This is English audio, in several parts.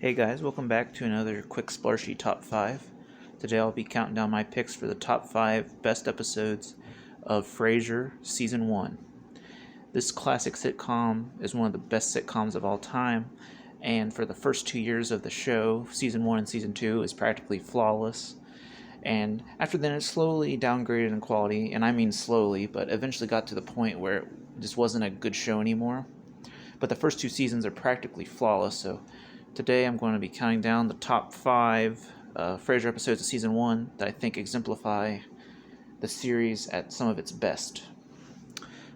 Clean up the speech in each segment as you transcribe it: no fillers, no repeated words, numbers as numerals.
Hey guys, welcome back to another quick Splarshy Top 5. Today I'll be counting down my picks for the top 5 best episodes of Frasier Season 1. This classic sitcom is one of the best sitcoms of all time, and for the first 2 years of the show, Season 1 and Season 2 is practically flawless. And after then it slowly downgraded in quality, and I mean slowly, but eventually got to the point where it just wasn't a good show anymore. But the first 2 seasons are practically flawless, so today I'm going to be counting down the top 5 Frasier episodes of Season 1 that I think exemplify the series at some of its best.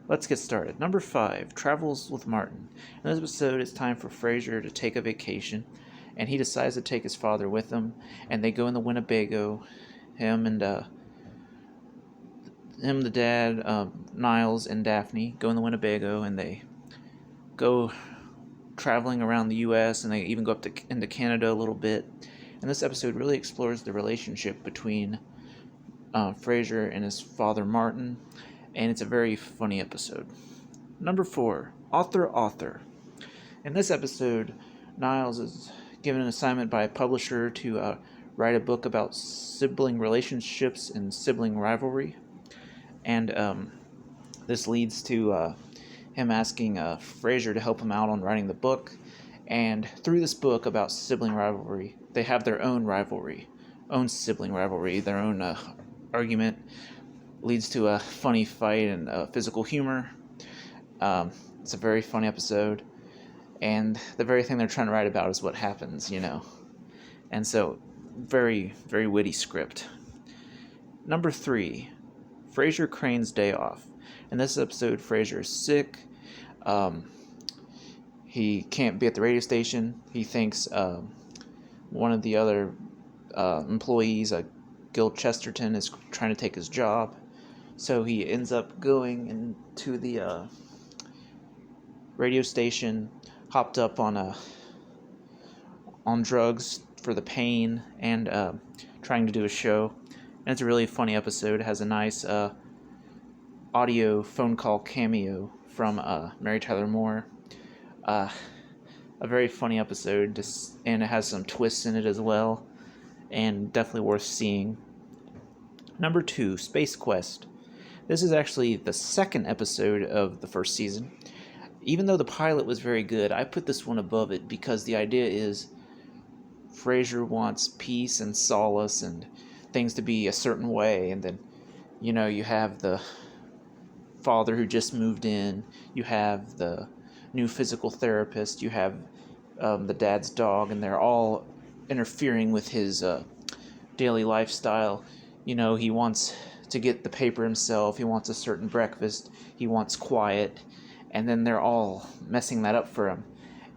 Let's get started. Number 5, Travels with Martin. In this episode, it's time for Frasier to take a vacation, and he decides to take his father with him, and they go in the Winnebago, the dad, Niles, and Daphne go in the Winnebago, and they go traveling around the U.S., and they even go up into Canada a little bit. And this episode really explores the relationship between Frasier and his father Martin, and it's a very funny episode. Number 4, Author. In this episode, Niles is given an assignment by a publisher to write a book about sibling relationships and sibling rivalry, and this leads to him asking Frasier to help him out on writing the book. And through this book about sibling rivalry, they have their own sibling rivalry, their own argument. Leads to a funny fight and physical humor. It's a very funny episode, and the very thing they're trying to write about is what happens, And so, very, very witty script. Number 3, Frasier Crane's Day Off. In this episode, Frasier is sick. He can't be at the radio station. He thinks one of the other employees, Gil Chesterton, is trying to take his job. So he ends up going into the radio station, hopped up on drugs for the pain, and trying to do a show. And it's a really funny episode. It has a nice audio phone call cameo from Mary Tyler Moore. A very funny episode, and it has some twists in it as well, and definitely worth seeing. Number 2, Space Quest. This is actually the second episode of the first season. Even though the pilot was very good, I put this one above it because the idea is Frasier wants peace and solace and things to be a certain way, and then you have the father who just moved in, you have the new physical therapist, you have the dad's dog, and they're all interfering with his daily lifestyle. He wants to get the paper himself, he wants a certain breakfast, he wants quiet, and then they're all messing that up for him.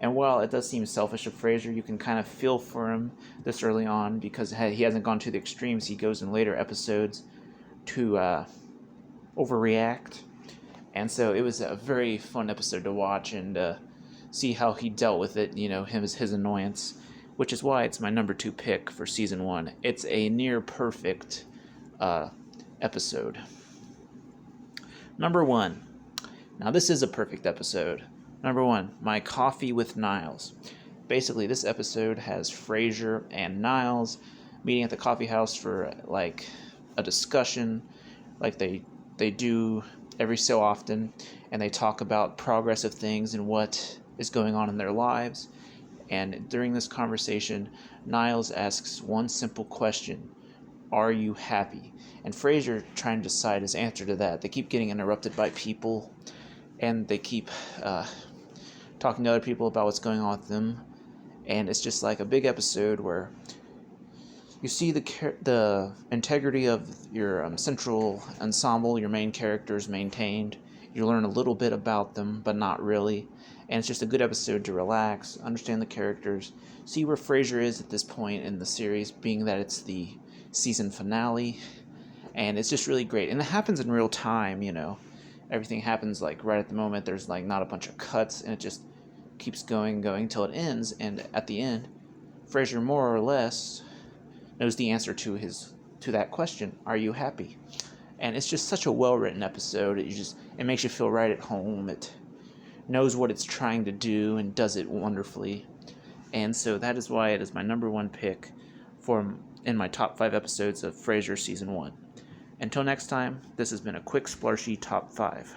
And while it does seem selfish of Frasier, you can kind of feel for him this early on because he hasn't gone to the extremes. He goes in later episodes to overreact. And so it was a very fun episode to watch and see how he dealt with it, his annoyance, which is why it's my number 2 pick for Season 1. It's a near perfect episode. Number 1. Now this is a perfect episode. Number 1, My Coffee with Niles. Basically, this episode has Frasier and Niles meeting at the coffee house for a discussion, like they do every so often, and they talk about progress of things and what is going on in their lives. And during this conversation, Niles asks one simple question: are you happy? And Frasier trying to decide his answer to that. They keep getting interrupted by people, and they keep talking to other people about what's going on with them. And it's just like a big episode where you see the integrity of your central ensemble, your main characters maintained. You learn a little bit about them, but not really. And it's just a good episode to relax, understand the characters, see where Frasier is at this point in the series, being that it's the season finale. And it's just really great. And it happens in real time, Everything happens right at the moment. There's not a bunch of cuts, and it just keeps going till it ends. And at the end, Frasier more or less knows the answer to that question: are you happy? And it's just such a well-written episode. It makes you feel right at home. It knows what it's trying to do and does it wonderfully. And so that is why it is my number one pick in my top 5 episodes of Frasier Season 1. Until next time, this has been a quick Splarshy Top 5.